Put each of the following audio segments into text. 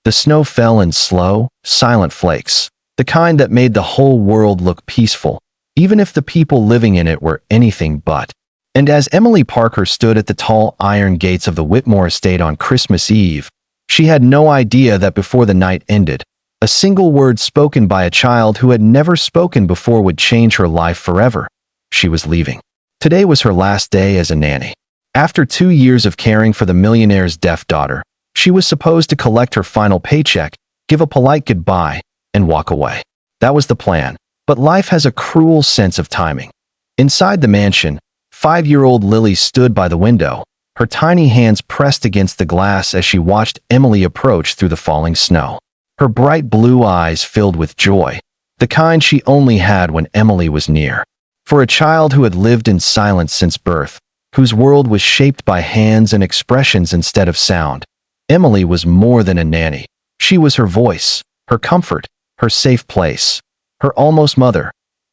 The snow fell in slow, silent flakes, the kind that made the whole world look peaceful, even if the people living in it were anything but. And as Emily Parker stood at the tall iron gates of the Whitmore estate on Christmas Eve, she had no idea that before the night ended, a single word spoken by a child who had never spoken before would change her life forever. She was leaving. Today was her last day as a nanny. After 2 years of caring for the millionaire's deaf daughter, she was supposed to collect her final paycheck, give a polite goodbye, and walk away. That was the plan. But life has a cruel sense of timing. Inside the mansion, 5-year-old Lily stood by the window, her tiny hands pressed against the glass as she watched Emily approach through the falling snow. Her bright blue eyes filled with joy, the kind she only had when Emily was near. For a child who had lived in silence since birth, whose world was shaped by hands and expressions instead of sound, Emily was more than a nanny. She was her voice, her comfort, her safe place, her almost mother.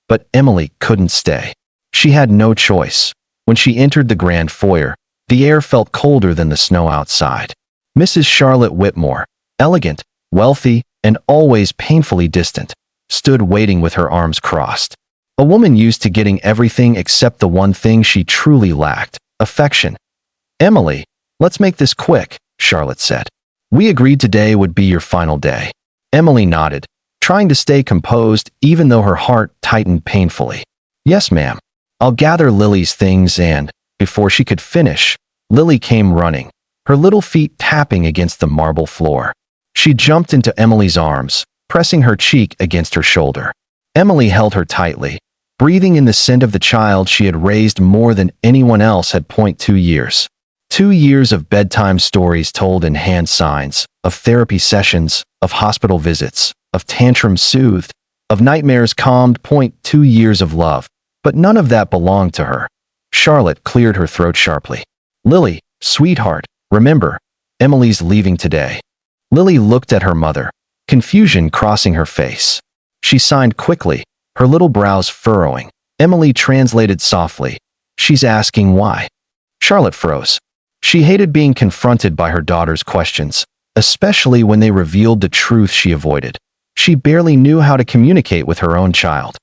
But Emily couldn't stay. She had no choice. When she entered the grand foyer, the air felt colder than the snow outside. Mrs. Charlotte Whitmore, elegant, wealthy, and always painfully distant, stood waiting with her arms crossed. A woman used to getting everything except the one thing she truly lacked: affection. "Emily, let's make this quick," Charlotte said. "We agreed today would be your final day." Emily nodded, trying to stay composed even though her heart tightened painfully. "Yes, ma'am. I'll gather Lily's things," and, before she could finish, Lily came running, her little feet tapping against the marble floor. She jumped into Emily's arms, pressing her cheek against her shoulder. Emily held her tightly, breathing in the scent of the child she had raised more than anyone else had. 2 years. 2 years of bedtime stories told in hand signs, of therapy sessions, of hospital visits, of tantrums soothed, of nightmares calmed. 2 years of love, but none of that belonged to her. Charlotte cleared her throat sharply. "Lily, sweetheart, remember, Emily's leaving today." Lily looked at her mother, confusion crossing her face. She signed quickly, her little brows furrowing. Emily translated softly, "She's asking why." Charlotte froze. She hated being confronted by her daughter's questions, especially when they revealed the truth she avoided. She barely knew how to communicate with her own child.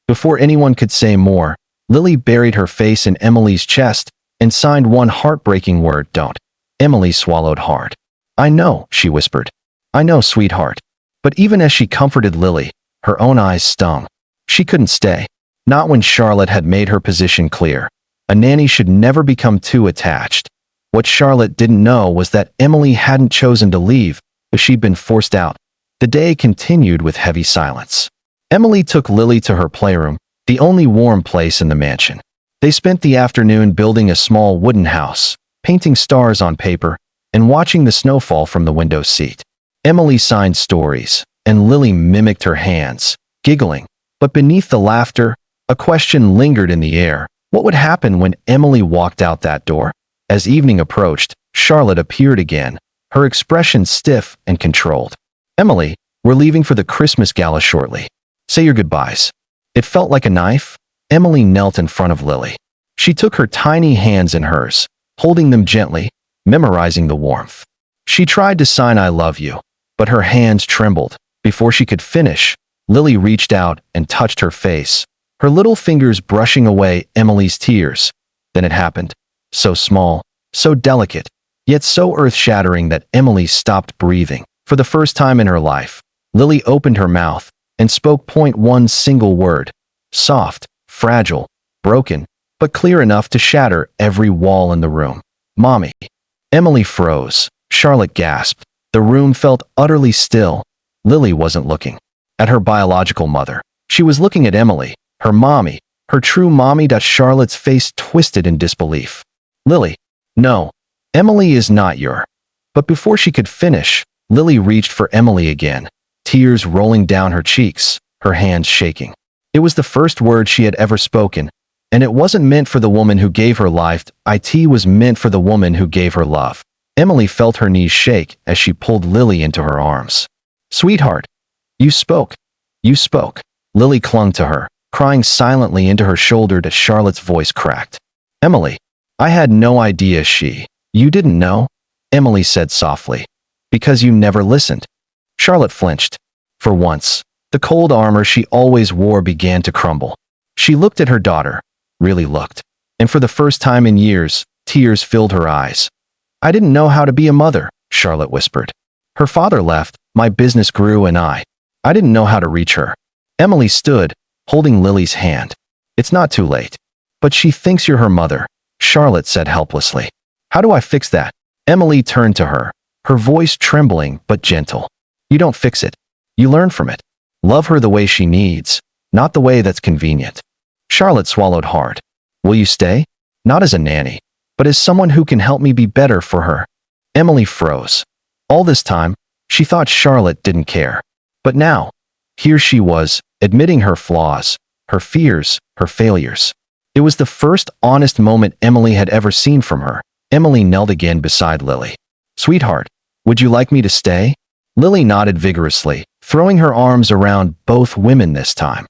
Before anyone could say more, Lily buried her face in Emily's chest and signed one heartbreaking word: "Don't." Emily swallowed hard. "I know," she whispered. "I know, sweetheart." But even as she comforted Lily, her own eyes stung. She couldn't stay. Not when Charlotte had made her position clear. A nanny should never become too attached. What Charlotte didn't know was that Emily hadn't chosen to leave, but she'd been forced out. The day continued with heavy silence. Emily took Lily to her playroom, the only warm place in the mansion. They spent the afternoon building a small wooden house, painting stars on paper, and watching the snowfall from the window seat. Emily signed stories, and Lily mimicked her hands, giggling. But beneath the laughter, a question lingered in the air. What would happen when Emily walked out that door? As evening approached, Charlotte appeared again, her expression stiff and controlled. "Emily, we're leaving for the Christmas gala shortly. Say your goodbyes." It felt like a knife. Emily knelt in front of Lily. She took her tiny hands in hers, holding them gently, memorizing the warmth. She tried to sign "I love you," but her hands trembled. Before she could finish, Lily reached out and touched her face, her little fingers brushing away Emily's tears. Then it happened. So small, so delicate, yet so earth-shattering that Emily stopped breathing. For the first time in her life, Lily opened her mouth and spoke one single word. Soft, fragile, broken, but clear enough to shatter every wall in the room. "Mommy." Emily froze. Charlotte gasped. The room felt utterly still. Lily wasn't looking at her biological mother. She was looking at Emily, her mommy, her true mommy. Charlotte's face twisted in disbelief. "Lily, no. Emily is not your." But before she could finish, Lily reached for Emily again, tears rolling down her cheeks, her hands shaking. It was the first word she had ever spoken, and it wasn't meant for the woman who gave her life. It was meant for the woman who gave her love. Emily felt her knees shake as she pulled Lily into her arms. "Sweetheart, you spoke. You spoke." Lily clung to her, crying silently into her shoulder as Charlotte's voice cracked. "Emily, I had no idea." "You didn't know?" Emily said softly. "Because you never listened. Charlotte flinched. For once, the cold armor she always wore began to crumble. She looked at her daughter, really looked, and for the first time in years, tears filled her eyes. "I didn't know how to be a mother," Charlotte whispered. "Her father left, my business grew, and I didn't know how to reach her." Emily stood, holding Lily's hand. "It's not too late." "But she thinks you're her mother," Charlotte said helplessly. "How do I fix that?" Emily turned to her, her voice trembling but gentle. "You don't fix it. You learn from it. Love her the way she needs, not the way that's convenient." Charlotte swallowed hard. "Will you stay? Not as a nanny, but as someone who can help me be better for her." Emily froze. All this time, she thought Charlotte didn't care. But now, here she was, admitting her flaws, her fears, her failures. It was the first honest moment Emily had ever seen from her. Emily knelt again beside Lily. "Sweetheart, would you like me to stay?" Lily nodded vigorously, throwing her arms around both women this time,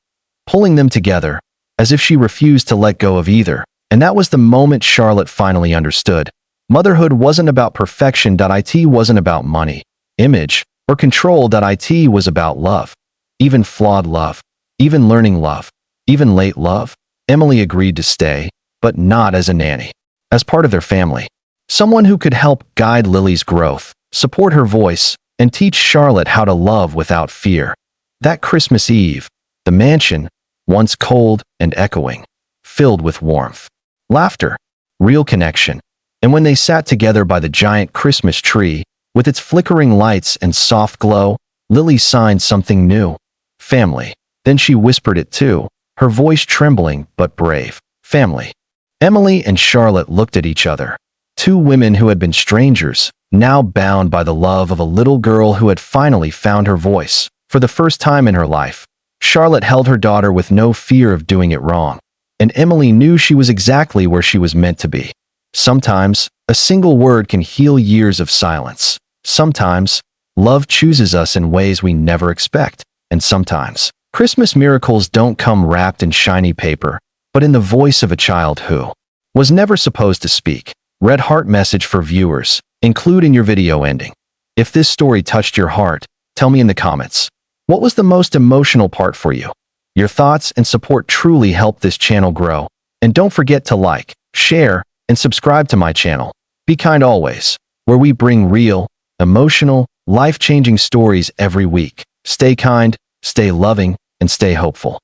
pulling them together, as if she refused to let go of either. And that was the moment Charlotte finally understood. Motherhood wasn't about perfection. It wasn't about money, image, or control. It was about love. Even flawed love. Even learning love. Even late love. Emily agreed to stay, but not as a nanny. As part of their family. Someone who could help guide Lily's growth, support her voice, and teach Charlotte how to love without fear. That Christmas Eve, the mansion, once cold and echoing, filled with warmth, laughter, real connection. And when they sat together by the giant Christmas tree, with its flickering lights and soft glow, Lily signed something new. Family. Then she whispered it too, her voice trembling but brave. Family. Emily and Charlotte looked at each other. Two women who had been strangers, now bound by the love of a little girl who had finally found her voice. For the first time in her life, Charlotte held her daughter with no fear of doing it wrong. And Emily knew she was exactly where she was meant to be. Sometimes, a single word can heal years of silence. Sometimes, love chooses us in ways we never expect. And sometimes, Christmas miracles don't come wrapped in shiny paper, but in the voice of a child who was never supposed to speak. Red heart message for viewers. Include in your video ending. If this story touched your heart, tell me in the comments. What was the most emotional part for you? Your thoughts and support truly help this channel grow. And don't forget to like, share, and subscribe to my channel. Be kind always, where we bring real, emotional, life-changing stories every week. Stay kind, stay loving, and stay hopeful.